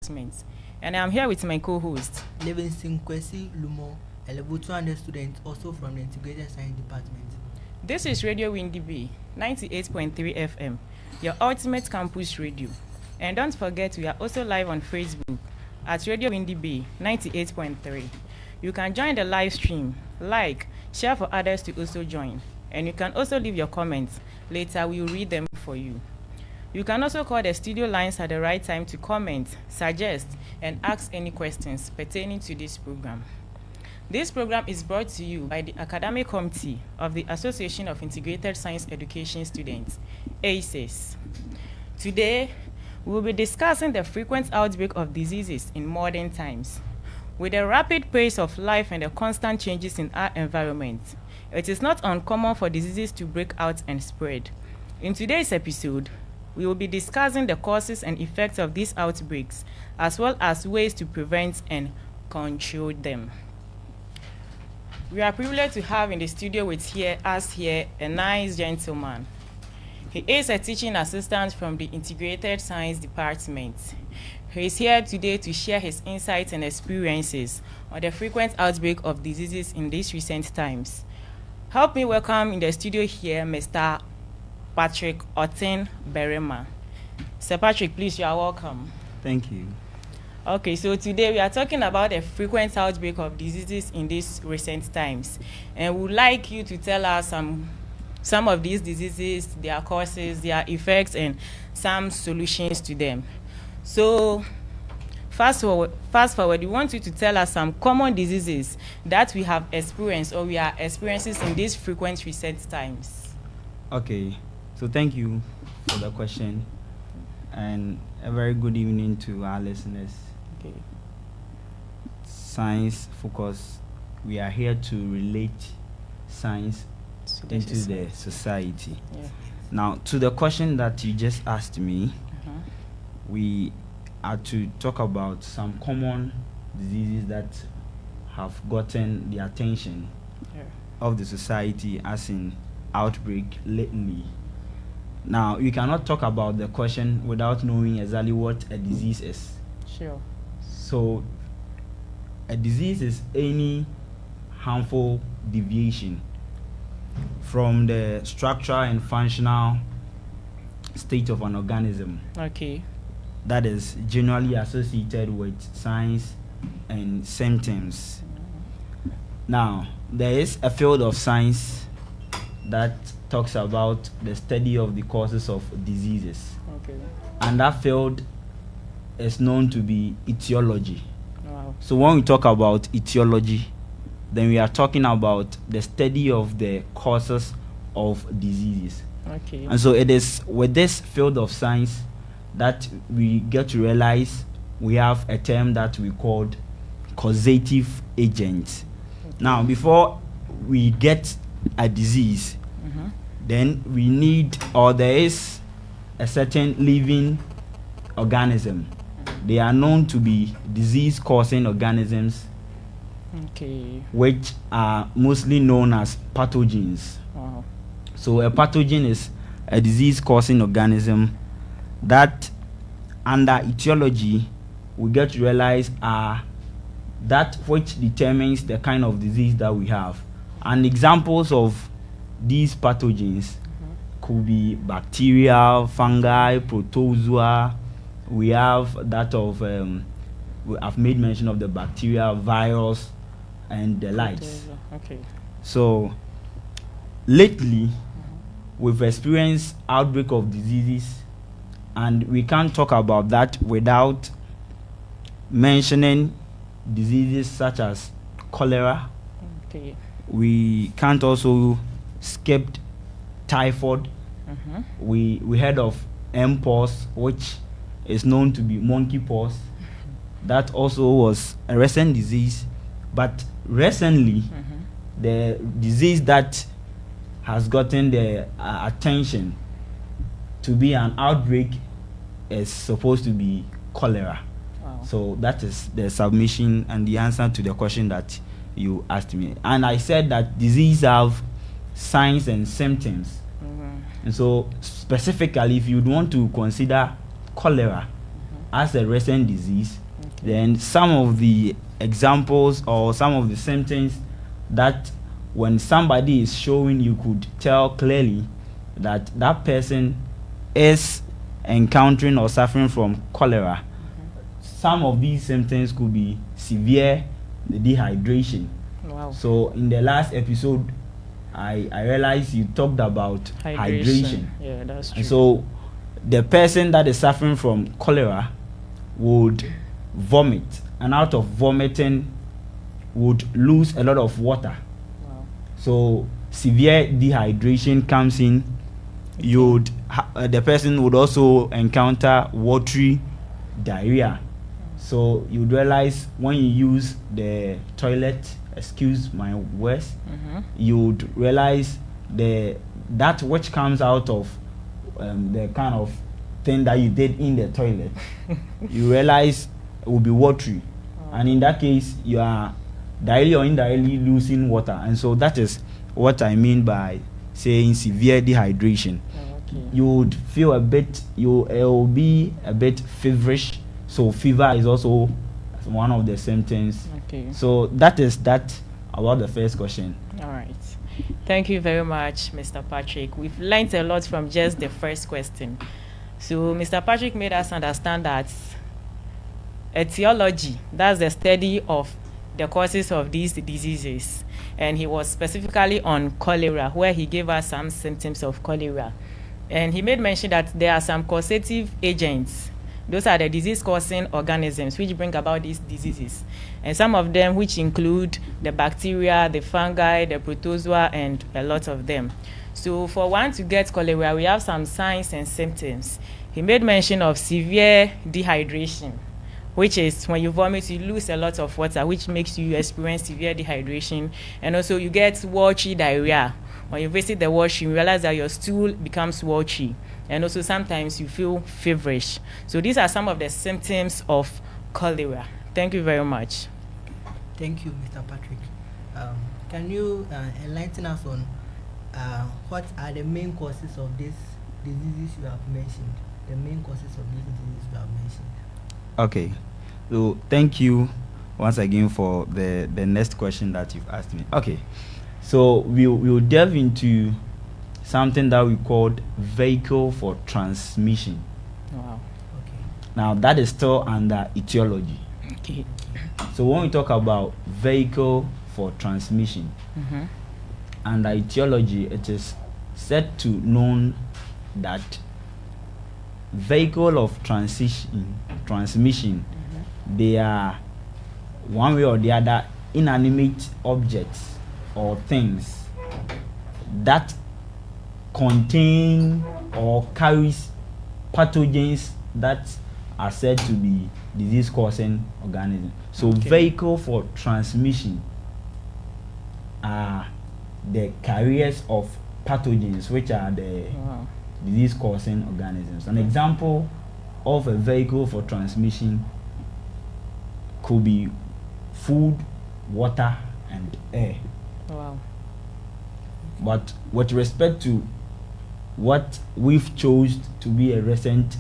department. And I'm here with my co-host, Livingston Kwesi Lumo, a level 200 student also from the Integrated Science Department. This is Radio Windy Bay, 98.3 FM, your ultimate campus radio. And don't forget, we are also live on Facebook at Radio Windy Bay, 98.3. You can join the live stream, like, share for others to also join. And you can also leave your comments. Later, we will read them for you. You can also call the studio lines at the right time to comment, suggest, and ask any questions pertaining to this program. This program is brought to you by the Academic Committee of the Association of Integrated Science Education Students, ACES. Today, we will be discussing the frequent outbreak of diseases in modern times. With the rapid pace of life and the constant changes in our environment, it is not uncommon for diseases to break out and spread. In today's episode, we will be discussing the causes and effects of these outbreaks, as well as ways to prevent and control them. We are privileged to have in the studio with us here a nice gentleman. He is a teaching assistant from the Integrated Science Department. He is here today to share his insights and experiences on the frequent outbreak of diseases in these recent times. Help me welcome in the studio here Mr. Patrick Otin Berema. Sir Patrick, please, you are welcome. Thank you. Okay, so today we are talking about the frequent outbreak of diseases in these recent times. And we would like you to tell us some of these diseases, their causes, their effects, and some solutions to them. So, fast forward, we want you to tell us some common diseases that we have experienced or we are experiencing in these frequent recent times. Okay, so thank you for the question, and a very good evening to our listeners. Okay. Science Focus, we are here to relate science into the society. Yeah. Now, to the question that you just asked me, we are to talk about some common diseases that have gotten the attention of the society as in outbreak lately. Now, you cannot talk about the question without knowing exactly what a disease is. Sure. So, a disease is any harmful deviation from the structural and functional state of an organism. Okay. That is generally associated with signs and symptoms. Now, there is a field of science that talks about the study of the causes of diseases. Okay. And that field is known to be etiology. Wow. So when we talk about etiology, then we are talking about the study of the causes of diseases. Okay. And so it is with this field of science that we get to realize we have a term that we called causative agents. Okay. Now, before we get a disease, then we need, or there is a certain living organism. They are known to be disease-causing organisms, which are mostly known as pathogens. Wow. So a pathogen is a disease-causing organism that, under etiology, we get to realize are that which determines the kind of disease that we have. And examples of these pathogens could be bacteria, fungi, protozoa. We have that of, I've made mention of the bacteria, virus, and the likes. Okay. So, lately, we've experienced outbreak of diseases, and we can't talk about that without mentioning diseases such as cholera. Okay. We can't also skip typhoid. We heard of mpox, which is known to be monkeypox. That also was a recent disease, but recently the disease that has gotten the attention to be an outbreak is supposed to be cholera. Wow. So that is the submission and the answer to the question that you asked me. And I said that disease have signs and symptoms. And so specifically, if you want to consider cholera, as a recent disease, then some of the examples or some of the symptoms that when somebody is showing, you could tell clearly that that person is encountering or suffering from cholera. Some of these symptoms could be severe dehydration. Wow. So in the last episode, I realized you talked about hydration. Yeah, that's true. And so the person that is suffering from cholera would vomit, and out of vomiting would lose a lot of water. Wow. So severe dehydration comes in. The person would also encounter watery diarrhea. So you realize when you use the toilet, excuse my words, you'd realize that which comes out of the kind of thing that you did in the toilet, you realize it will be watery. And in that case, you are directly or indirectly losing water. And so that is what I mean by saying severe dehydration. You would feel it will be a bit feverish. So fever is also one of the symptoms. Okay. So that is that about the first question. All right. Thank you very much, Mr. Patrick. We've learned a lot from just the first question. So Mr. Patrick made us understand that etiology, that's the study of the causes of these diseases. And he was specifically on cholera, where he gave us some symptoms of cholera. And he made mention that there are some causative agents. Those are the disease-causing organisms which bring about these diseases. And some of them which include the bacteria, the fungi, the protozoa, and a lot of them. So for one to get cholera, we have some signs and symptoms. He made mention of severe dehydration, which is when you vomit, you lose a lot of water, which makes you experience severe dehydration. And also you get watery diarrhea. When you visit the washroom, you realize that your stool becomes watery. And also sometimes you feel feverish. So these are some of the symptoms of cholera. Thank you very much. Thank you, Mr. Patrick. Can you enlighten us on what are the main causes of these diseases you have mentioned? The main causes of these diseases you have mentioned. Okay. So thank you once again for the next question that you've asked me. Okay. So we'll delve into something that we called vehicle for transmission. Wow. Okay. Now that is still under etiology. Okay. So when we talk about vehicle for transmission, under etiology, it is said to known that vehicle of transmission, they are one way or the other inanimate objects or things that contain or carries pathogens that are said to be disease-causing organisms. So vehicle for transmission are the carriers of pathogens, which are the disease-causing organisms. An example of a vehicle for transmission could be food, water, and air. Wow. But with respect to what we've chosen to be a recent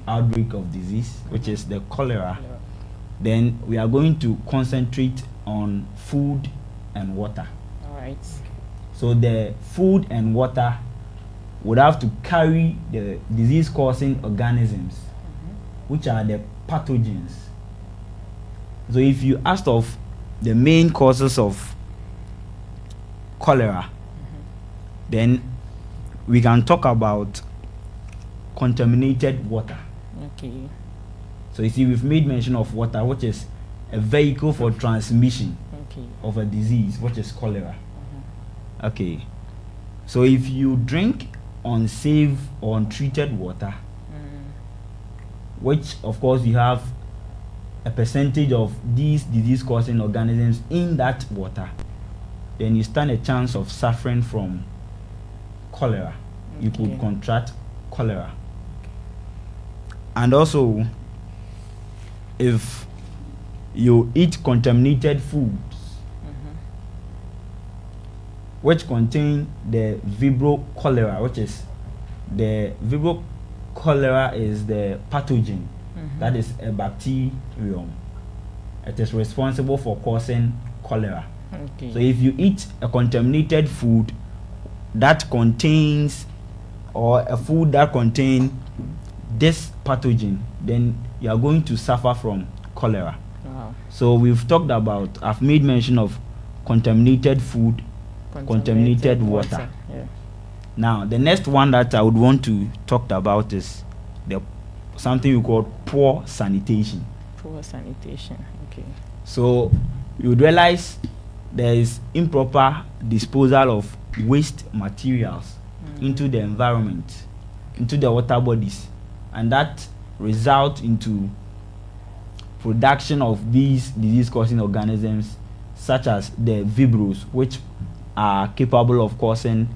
outbreak of disease, which is the cholera, then we are going to concentrate on food and water. All right. So the food and water would have to carry the disease-causing organisms, which are the pathogens. So if you asked of the main causes of cholera, then we can talk about contaminated water. Okay. So you see, we've made mention of water, which is a vehicle for transmission of a disease, which is cholera. Okay. So if you drink unsafe or untreated water, which of course you have a percentage of these disease-causing organisms in that water, then you stand a chance of suffering from cholera. You could contract cholera. And also, if you eat contaminated foods which contain the vibrio cholera, which is the vibrio cholera is the pathogen That is a bacterium. It is responsible for causing cholera. Okay. So if you eat a contaminated food that contains, or a food that contains this pathogen, then you are going to suffer from cholera. Wow. So we've talked about, I've made mention of contaminated food, contaminated water. Yeah. Now the next one that I would want to talk about is the something we call poor sanitation. Poor sanitation. Okay. So you would realize there is improper disposal of waste materials into the environment, into the water bodies, and that result into production of these disease-causing organisms such as the vibros, which are capable of causing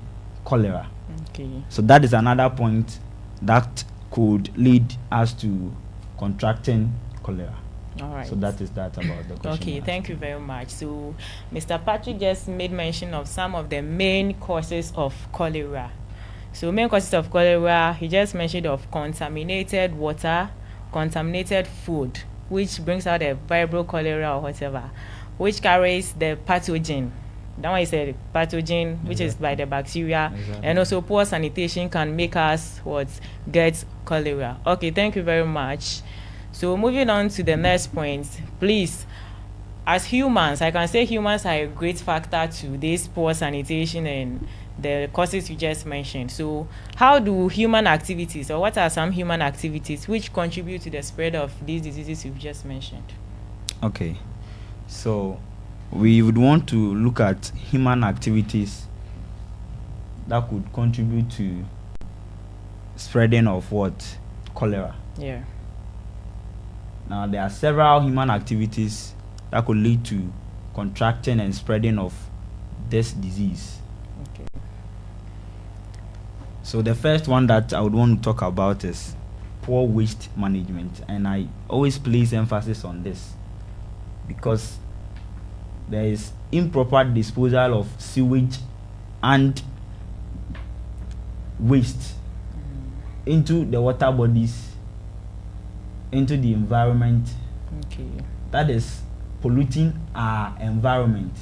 cholera. Okay. So that is another point that could lead us to contracting cholera. All right. So that is that about the question. Okay, thank you very much. So, Mr. Patrick just made mention of some of the main causes of cholera. So, main causes of cholera, he just mentioned of contaminated water, contaminated food, which brings out a vibro cholera or whatever, which carries the pathogen. That one is a pathogen, which is by the bacteria. Exactly. And also poor sanitation can make us get cholera. Okay, thank you very much. So moving on to the next point, please, as humans, I can say humans are a great factor to this poor sanitation and the causes you just mentioned. So how do human activities, or what are some human activities which contribute to the spread of these diseases you've just mentioned? Okay, so we would want to look at human activities that could contribute to spreading of what? Cholera. Yeah. Now there are several human activities that could lead to contracting and spreading of this disease. Okay. So the first one that I would want to talk about is poor waste management, and I always place emphasis on this because there is improper disposal of sewage and waste into the water bodies, into the environment. Okay. That is polluting our environment,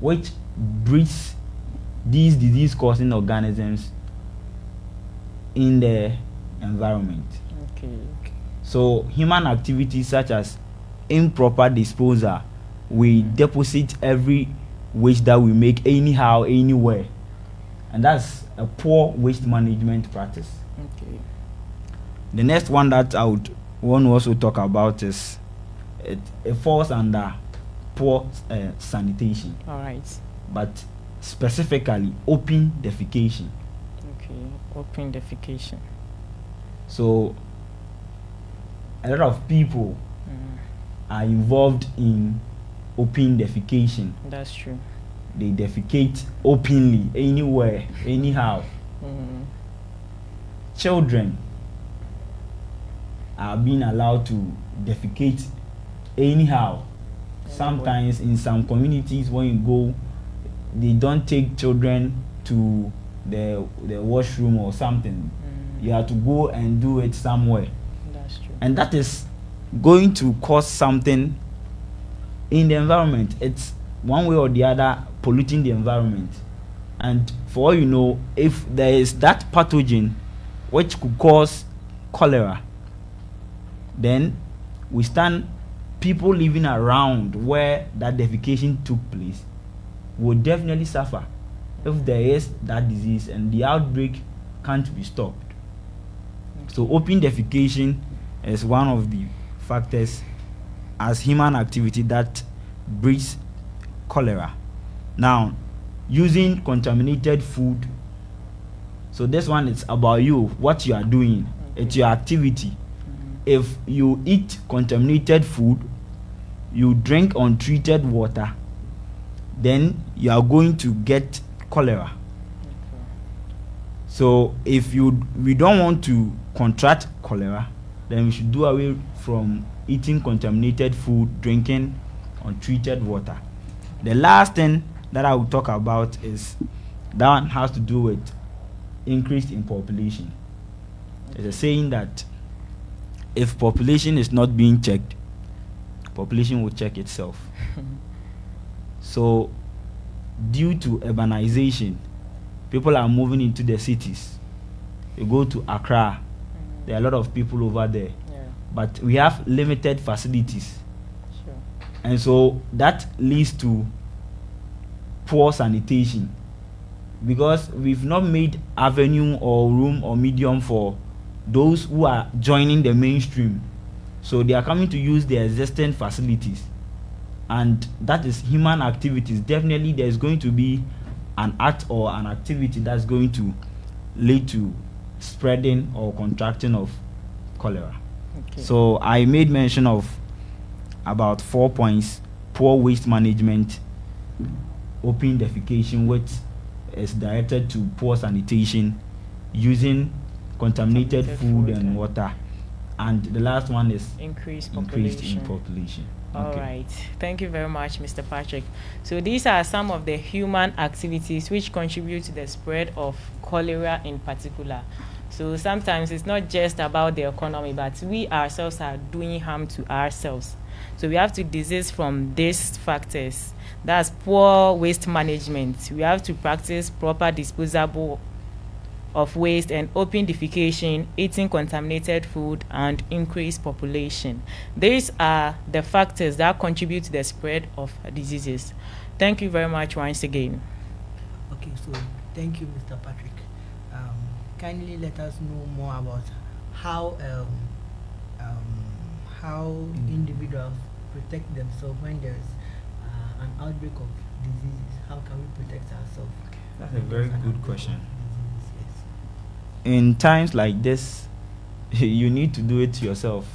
which breeds these disease-causing organisms in the environment. Okay. So human activities such as improper disposal, we deposit every waste that we make anyhow, anywhere, and that's a poor waste management practice. Okay. The next one that I would want to also talk about is it falls under poor sanitation, All right. but specifically open defecation. Okay. Open defecation. So a lot of people are involved in open defecation. That's true. They defecate openly, anywhere, anyhow. Children are being allowed to defecate anyhow. Sometimes in some communities when you go, they don't take children to the washroom or something. You have to go and do it somewhere. That's true. And that is going to cause something in the environment. It's one way or the other polluting the environment. And for all you know, if there is that pathogen which could cause cholera, then we stand people living around where that defecation took place will definitely suffer if there is that disease and the outbreak can't be stopped. So open defecation is one of the factors as human activity that breeds cholera. Now, using contaminated food. So this one is about you, what you are doing. It's your activity. If you eat contaminated food, you drink untreated water, then you are going to get cholera. So if we don't want to contract cholera, then we should do away from eating contaminated food, drinking untreated water. The last thing that I will talk about is that one has to do with increase in population. There's a saying that if population is not being checked, population will check itself. So, due to urbanization, people are moving into the cities. You go to Accra, there are a lot of people over there, but we have limited facilities. Sure. And so that leads to poor sanitation, because we've not made avenue or room or medium for those who are joining the mainstream. So they are coming to use the existing facilities, and that is human activities. Definitely there's going to be an act or an activity that's going to lead to spreading or contracting of cholera. Okay. So I made mention of about 4 points: poor waste management, open defecation, which is directed to poor sanitation, using contaminated food and water, and the last one is increased in population. population. All Okay. right. Thank you very much, Mr. Patrick. So these are some of the human activities which contribute to the spread of cholera in particular. So sometimes it's not just about the economy, but we ourselves are doing harm to ourselves. So we have to desist from these factors. That's poor waste management. We have to practice proper disposable of waste and open defecation, eating contaminated food, and increased population. These are the factors that contribute to the spread of diseases. Thank you very much once again. Okay, so thank you, Mr. Patrick. Kindly let us know more about how individuals protect themselves when there is an outbreak of diseases. How can we protect ourselves? That's a very good question. Yes. In times like this, you need to do it yourself.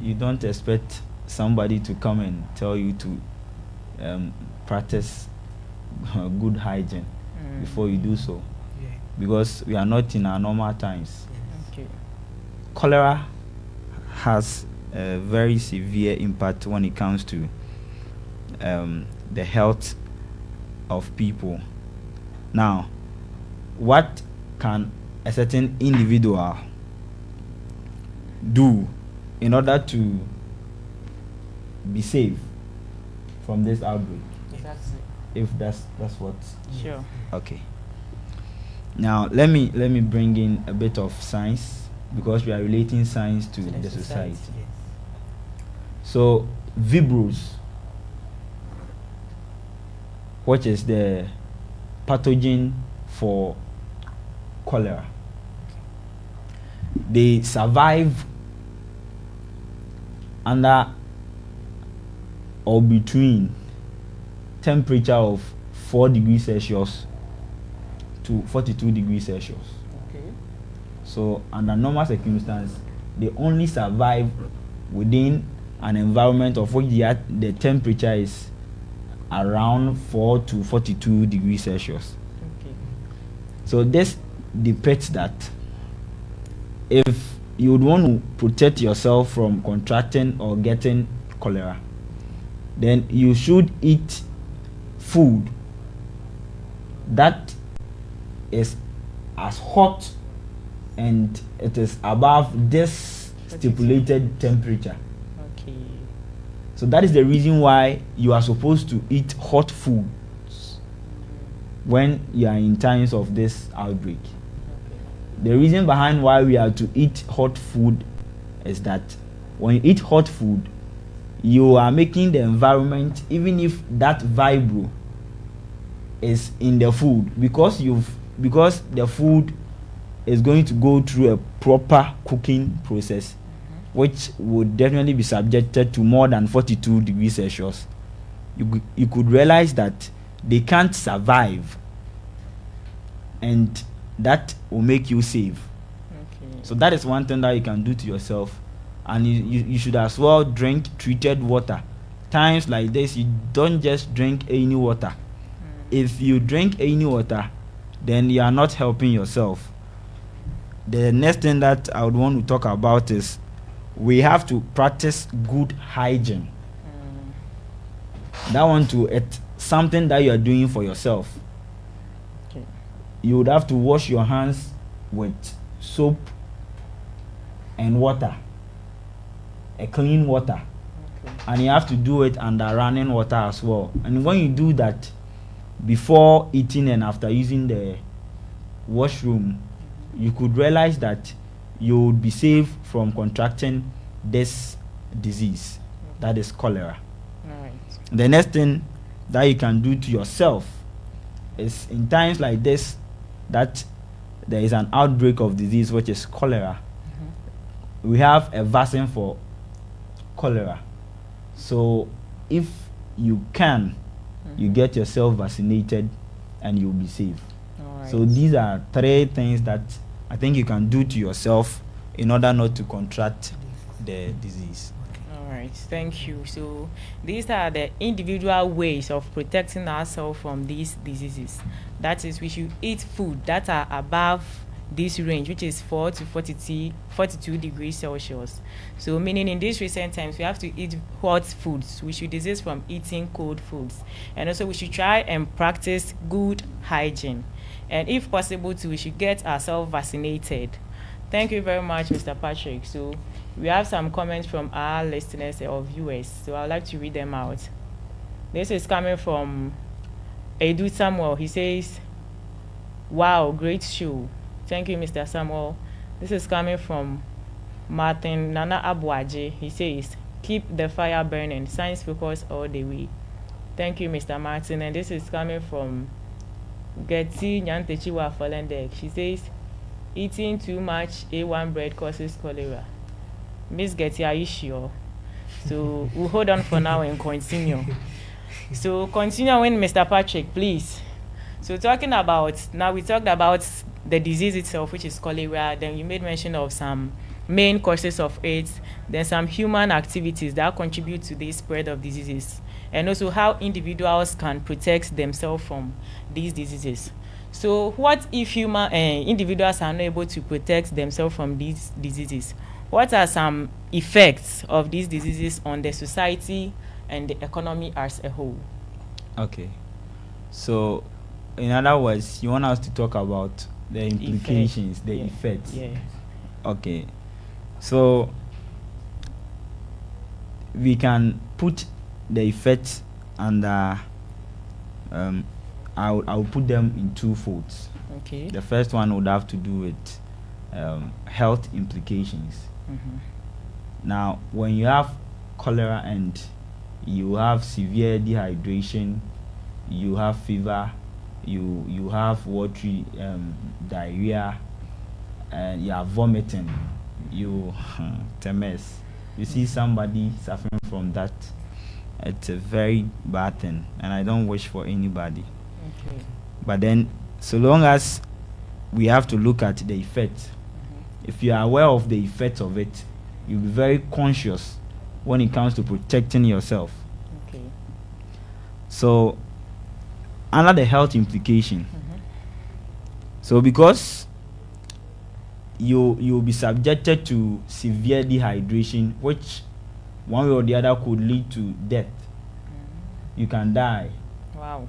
You don't expect somebody to come and tell you to practice good hygiene before you do so, Yeah. because we are not in our normal times. Yes. Okay. Cholera has a very severe impact when it comes to the health of people. Now, what can a certain individual do in order to be safe from this outbreak? Exactly. If that's what. Sure. Okay. Now let me bring in a bit of science, because we are relating science to the society. Yes. So Vibros, which is the pathogen for cholera, they survive under or between temperature of 4 degrees Celsius to 42 degrees Celsius. Okay. So under normal circumstances, they only survive within an environment of which the temperature is around 4 to 42 degrees Celsius. Okay. So this depicts that if you would want to protect yourself from contracting or getting cholera, then you should eat food that is as hot and it is above this stipulated temperature. Okay. So that is the reason why you are supposed to eat hot foods when you are in times of this outbreak. The reason behind why we are to eat hot food is that when you eat hot food, you are making the environment, even if that vibro is in the food, because the food is going to go through a proper cooking process, which would definitely be subjected to more than 42 degrees Celsius. You could realize that they can't survive, and that will make you safe. Okay. So that is one thing that you can do to yourself, and you should as well drink treated water. Times like this, you don't just drink any water. If you drink any water, then you are not helping yourself. The next thing that I would want to talk about is we have to practice good hygiene. That one too, it's something that you are doing for yourself. Okay. You would have to wash your hands with soap and water a clean water, and you have to do it under running water as well. And when you do that before eating and after using the washroom, you could realize that you would be safe from contracting this disease, that is cholera. All right. The next thing that you can do to yourself is, in times like this, that there is an outbreak of disease which is cholera, we have a vaccine for cholera. So if you can, you get yourself vaccinated and you'll be safe. All right. So these are 3 things that I think you can do to yourself in order not to contract the disease. All right, thank you. So these are the individual ways of protecting ourselves from these diseases. That is, we should eat food that are above this range, which is 4 to 42 degrees Celsius. So meaning in these recent times, we have to eat hot foods. We should desist from eating cold foods. And also we should try and practice good hygiene. And if possible too, we should get ourselves vaccinated. Thank you very much, Mr. Patrick. So we have some comments from our listeners or viewers. So I would like to read them out. This is coming from Edu Samuel. He says, wow, great show. Thank you, Mr. Samuel. This is coming from Martin Nana Abuaje. He says, keep the fire burning. Science focus all the way. Thank you, Mr. Martin. And this is coming from Getty Nyantechiwa Falendek. She says, eating too much A1 bread causes cholera. Miss Getty, are you sure? So we'll hold on for now and continue. So continuing, Mr. Patrick, please. So talking about, now we talked about the disease itself, which is cholera. Then you made mention of some main causes of it, then some human activities that contribute to the spread of diseases, and also how individuals can protect themselves from these diseases. So what if individuals are not able to protect themselves from these diseases? What are some effects of these diseases on the society and the economy as a whole? Okay. So, in other words, you want us to talk about the implications, the effects. Yeah. Okay. So, we can put the effects under, I'll put them in 2 folds. Okay. The first one would have to do with health implications. Now, when you have cholera and you have severe dehydration, you have fever, you have watery diarrhea, and you are vomiting, it's a mess. You see somebody suffering from that, it's a very bad thing, and I don't wish for anybody. Okay. But then, so long as we have to look at the effect, if you are aware of the effects of it, you'll be very conscious when it comes to protecting yourself. Okay. So, under the health implication, so because you'll be subjected to severe dehydration, which one way or the other could lead to death. You can die. Wow.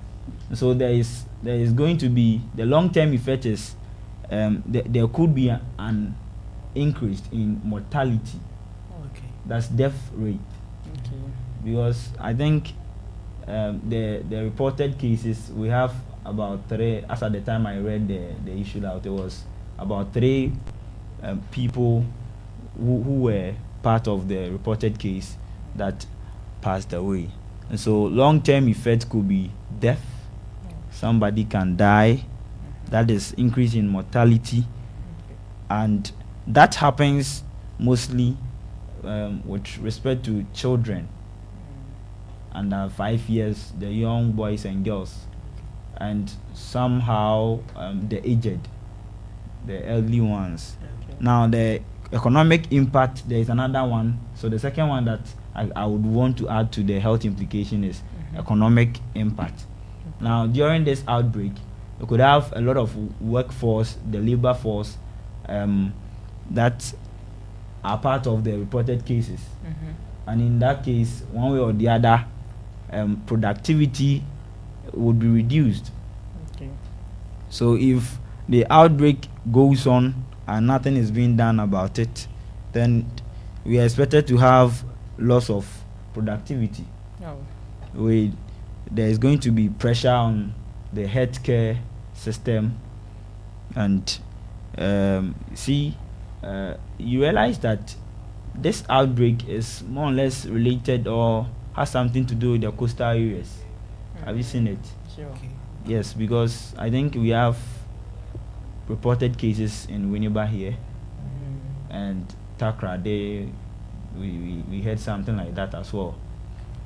So there is going to be the long-term effect is there could be an increase in mortality. Okay. That's death rate. Okay. Because I think the reported cases, we have about 3, as at the time I read the issue out, there was about 3 people who were part of the reported case that passed away. And so long-term effects could be death. Somebody can die. That is increase in mortality. And that happens mostly with respect to children under 5 years, the young boys and girls, and somehow the aged, the elderly ones. Okay. Now the economic impact, there is another one. So the second one that I would want to add to the health implication is economic impact. Now during this outbreak, we could have a lot of workforce, the labor force, that are part of the reported cases. And in that case, one way or the other, productivity would be reduced. Okay. So if the outbreak goes on and nothing is being done about it, then we are expected to have loss of productivity. Oh. There is going to be pressure on the healthcare system, and you realize that this outbreak is more or less related or has something to do with the coastal areas. Have you seen it? Sure. Okay. Yes, because I think we have reported cases in Winneba here and Takra. We had something like that as well.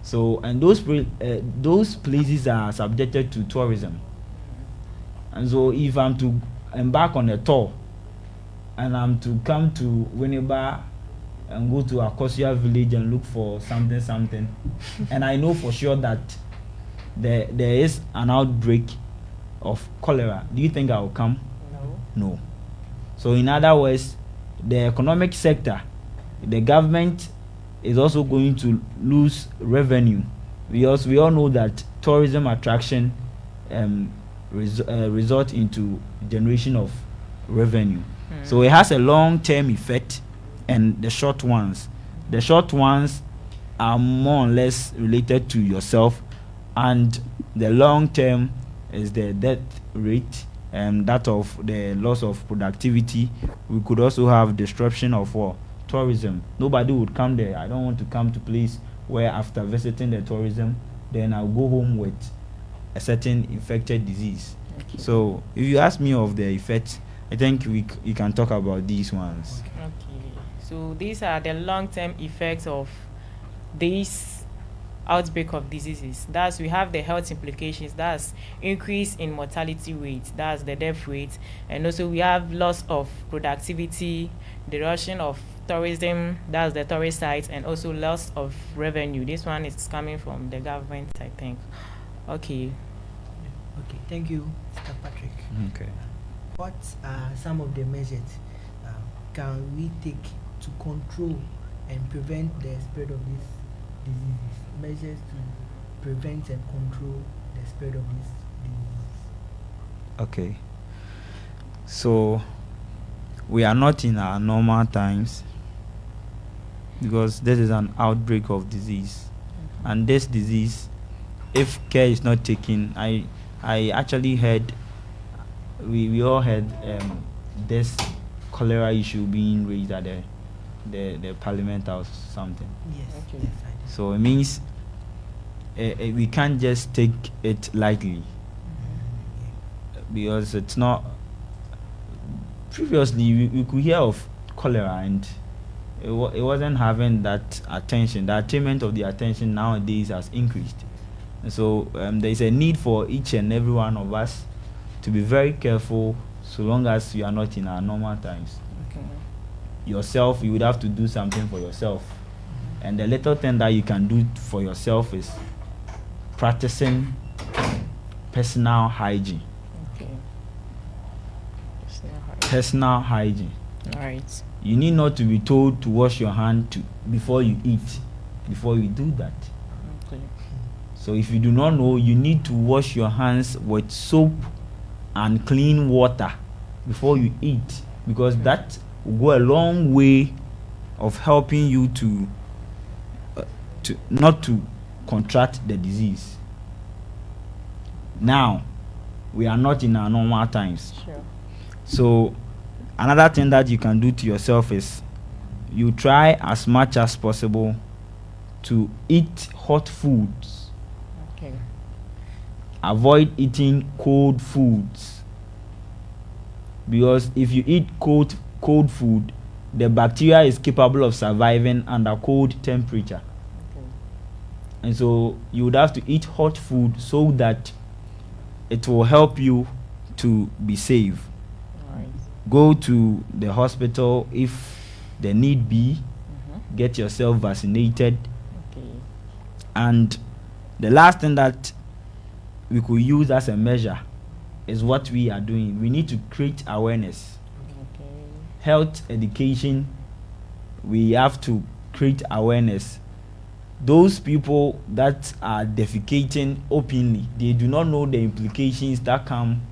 So, and those places are subjected to tourism. And so, if I'm to embark on a tour and I'm to come to Winneba and go to Akosia village and look for something, and I know for sure that there is an outbreak of cholera, do you think I will come? No. So, in other words, the economic sector, the government is also going to lose revenue, because we all know that tourism attraction result into generation of revenue. So it has a long-term effect and the short ones. The short ones are more or less related to yourself, and the long-term is the death rate and that of the loss of productivity. We could also have disruption of tourism. Nobody would come there. I don't want to come to place where after visiting the tourism, then I'll go home with a certain infected disease. Okay. So if you ask me of the effects, I think you can talk about these ones. Okay. So these are the long-term effects of this outbreak of diseases. That's, we have the health implications. That's increase in mortality rate. That's the death rate. And also we have loss of productivity, erosion of tourism. That's the tourist sites, and also loss of revenue. This one is coming from the government, I think. Okay. Okay, thank you, Mr. Patrick. Okay. What are some of the measures can we take to control and prevent the spread of these diseases? Measures to prevent and control the spread of these diseases. Okay. So we are not in our normal times, because this is an outbreak of disease, and this disease, if care is not taken, I actually heard, we all heard this cholera issue being raised at the parliament house or something. Yes. Okay. Yes, I do. So it means we can't just take it lightly, because it's not. Previously, we could hear of cholera and it wasn't having that attention. The attainment of the attention nowadays has increased. And so there is a need for each and every one of us to be very careful, so long as you are not in our normal times. Okay. Yourself, you would have to do something for yourself. And the little thing that you can do for yourself is practicing personal hygiene. Okay. Personal hygiene. All right. You need not to be told to wash your hand before you eat, before you do that. Okay. So if you do not know, you need to wash your hands with soap and clean water before you eat, because that will go a long way of helping you to not to contract the disease. Now, we are not in our normal times. Sure. So another thing that you can do to yourself is you try as much as possible to eat hot foods. Okay. Avoid eating cold foods, because if you eat cold food, the bacteria is capable of surviving under cold temperature. Okay. And so you would have to eat hot food so that it will help you to be safe. All right. Go to the hospital if the need be. Mm-hmm. Get yourself vaccinated. Okay. And the last thing that we could use as a measure is what we are doing. We need to create awareness. Okay. Health education, we have to create awareness. Those people that are defecating openly, they do not know the implications that come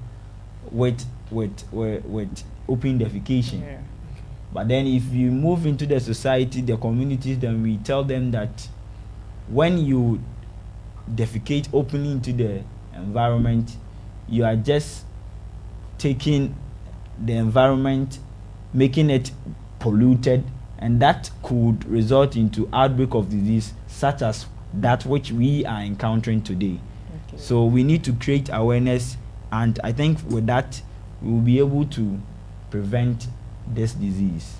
with open defecation. Yeah. But then if you move into the society, the communities, then we tell them that when you defecate openly into the environment, you are just taking the environment, making it polluted, and that could result into outbreak of disease such as that which we are encountering today. Okay. So we need to create awareness, and I think with that we will be able to prevent this disease.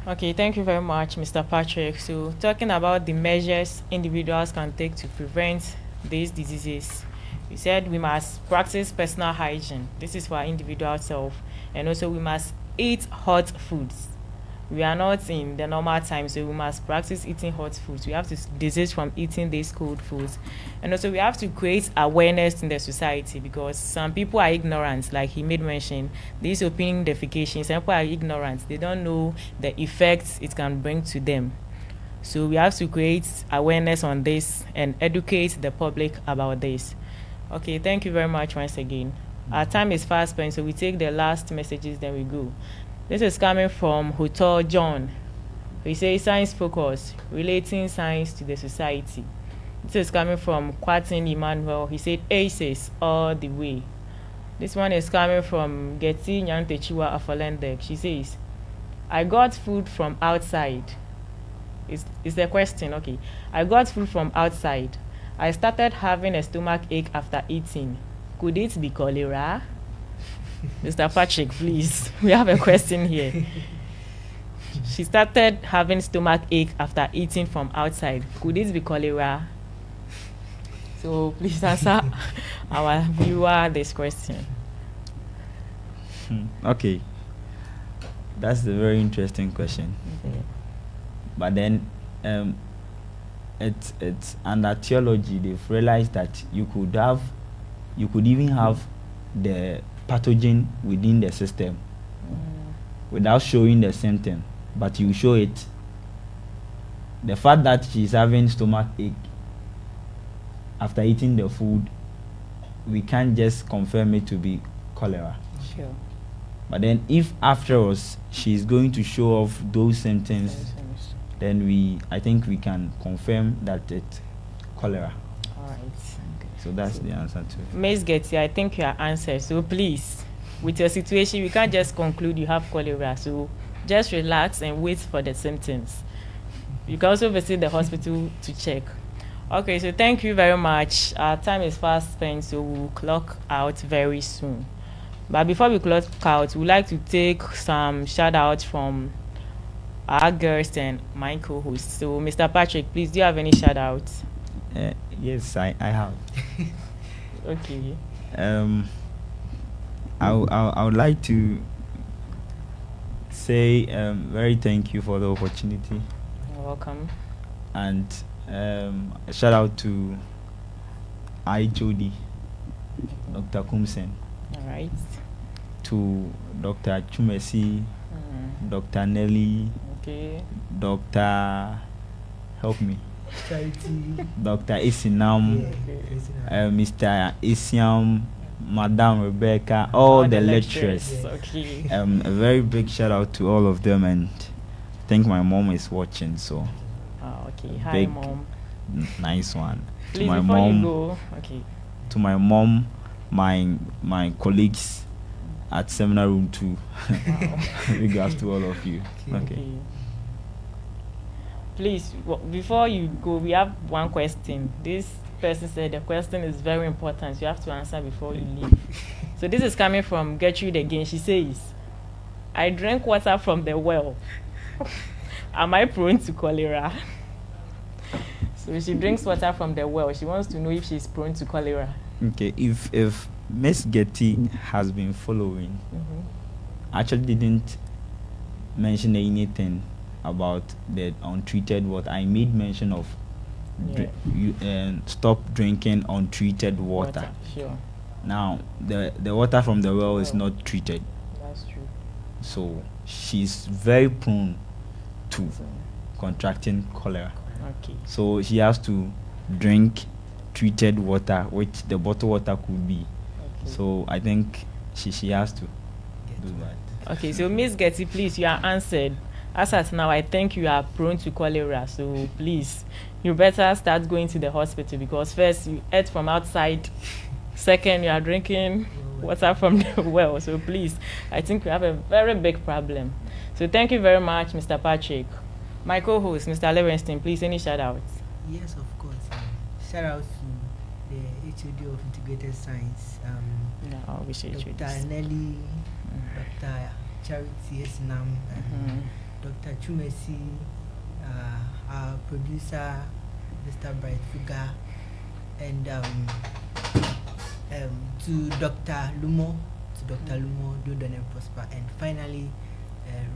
Okay, thank you very much, Mr. Patrick. So, talking about the measures individuals can take to prevent these diseases, we said we must practice personal hygiene. This is for our individual self. And also, we must eat hot foods. We are not in the normal time, so we must practice eating hot foods. We have to desist from eating these cold foods. And also, we have to create awareness in the society, because some people are ignorant, like he made mention. These opening defecation, some people are ignorant. They don't know the effects it can bring to them. So we have to create awareness on this and educate the public about this. Okay, thank you very much once again. Our time is fast spent, so we take the last messages, then we go. This is coming from Hotel John. He says science focus, relating science to the society. This is coming from Kwatin Emmanuel. He said ACEs all the way. This one is coming from Getty Nyantechiwa Afolendek. She says, I got food from outside. Is the question, okay. I got food from outside. I started having a stomach ache after eating. Could it be cholera? Mr. Patrick, please. We have a question here. She started having stomach ache after eating from outside. Could it be cholera? So please answer our viewer this question. Okay. That's a very interesting question. Okay. But then it's under theology they've realized that you could even have the pathogen within the system without showing the symptom, but you show it. The fact that she's having stomach ache after eating the food, we can't just confirm it to be cholera. Sure. But then if afterwards she's going to show off those symptoms, then I think we can confirm that it's cholera. All right. So that's the answer to it. Ms. Getty, I think you are answered. So please, with your situation, we can't just conclude you have cholera. So just relax and wait for the symptoms. You can also visit the hospital to check. Okay, so thank you very much. Our time is fast spent, so we'll clock out very soon. But before we clock out, we'd like to take some shout outs from our guests and my co-hosts. So Mr. Patrick, please, do you have any shout outs? Yes, I have. Okay. I would like to say very thank you for the opportunity. You're welcome. And a shout out to IHOD, Dr. Kumsen. All right. To Dr. Chumesi, Dr. Nelly, Okay. Dr. Help me. Charity. Dr. Isinam, Mr. Isiam, Madam Rebecca, all the lecturers. Okay. A very big shout out to all of them, and I think my mom is watching, so Okay. Hi, big, Mom. nice one. Please, To my before mom, you go, okay. to my mom, my colleagues at Seminar Room 2. Wow. Big up to all of you. Okay. Please, before you go, we have one question. This person said the question is very important. You have to answer before you leave. So this is coming from Gertrude again. She says, I drank water from the well. Am I prone to cholera? So she drinks water from the well. She wants to know if she's prone to cholera. Okay, if Miss Getty has been following, actually didn't mention anything about the untreated water. I made mention of stop drinking untreated water. Sure. Now the water from the well is not treated, That's true. so she's very prone to contracting cholera. Okay. So she has to drink treated water, which the bottled water could be. Okay. So I think she has to do that. Okay, so Miss Getty, please, you are answered. As at now, I think you are prone to cholera, so please, you better start going to the hospital because first you ate from outside, second you are drinking water from the well. So please, I think we have a very big problem. So thank you very much, Mr. Patrick. My co-host, Mr. Levenstein, please, any shout-outs? Yes, of course. Shout out to the HOD of Integrated Science, Yeah, I wish you Dr. this. Nelly, Dr. Charity Esnam, Dr. Chumesi, our producer, Mr. Bright Fuga, and to Dr. Lumo, do Don and Prosper, and finally,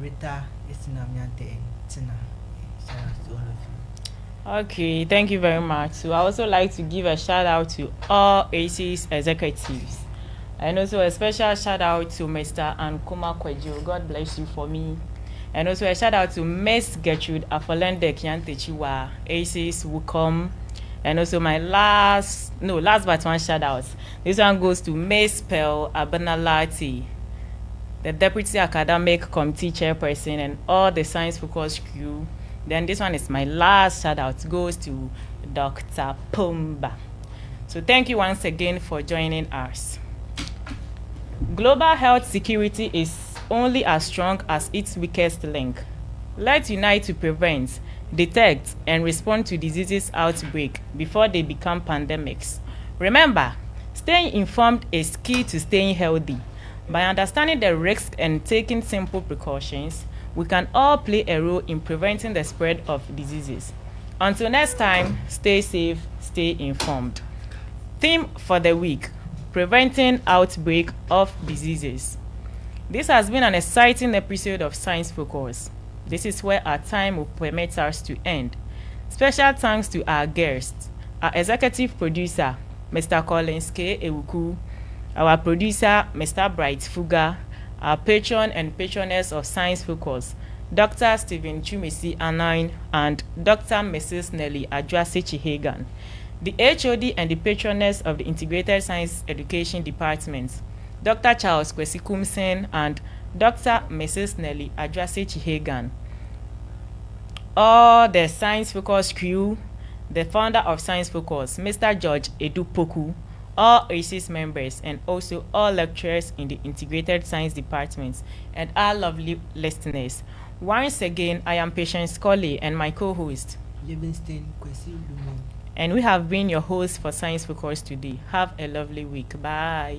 Rita Esnam Yante and Tina. Shout out to all of you. Okay, thank you very much. So I also like to give a shout out to all ACES executives. And also a special shout out to Mr. Ankuma Kwejo. God bless you for me. And also a shout out to Miss Gertrude Afolende Kiantechiwa, ACES Wukom. And also my last but one shout out. This one goes to Miss Pearl Abanalati, the Deputy Academic Committee Chairperson, and all the Science Focus crew. Then this one is my last shout out, goes to Dr. Pumba. So thank you once again for joining us. Global health security is only as strong as its weakest link. Let's unite to prevent, detect, and respond to diseases outbreak before they become pandemics. Remember, staying informed is key to staying healthy. By understanding the risks and taking simple precautions, we can all play a role in preventing the spread of diseases. Until next time, stay safe, stay informed. Theme for the week: preventing outbreak of diseases. This has been an exciting episode of Science Focus. This is where our time will permit us to end. Special thanks to our guests, our executive producer, Mr. Collins K. Ewuku, our producer, Mr. Bright Fuga, our patron and patroness of Science Focus, Dr. Stephen Chumesi Anine and Dr. Mrs. Nelly Adjwase Chihagan, the HOD and the patroness of the Integrated Science Education Department, Dr. Charles Kwesi Kumsen and Dr. Mrs. Nelly Adjwase Chihagan, all the Science Focus crew, the founder of Science Focus, Mr. George Edupoku, all ACES members, and also all lecturers in the Integrated Science Department, and our lovely listeners. Once again, I am Patience Colley and my co-host, Livingston Kwesi Lumo. and we have been your hosts for Science Focus today. Have a lovely week. Bye.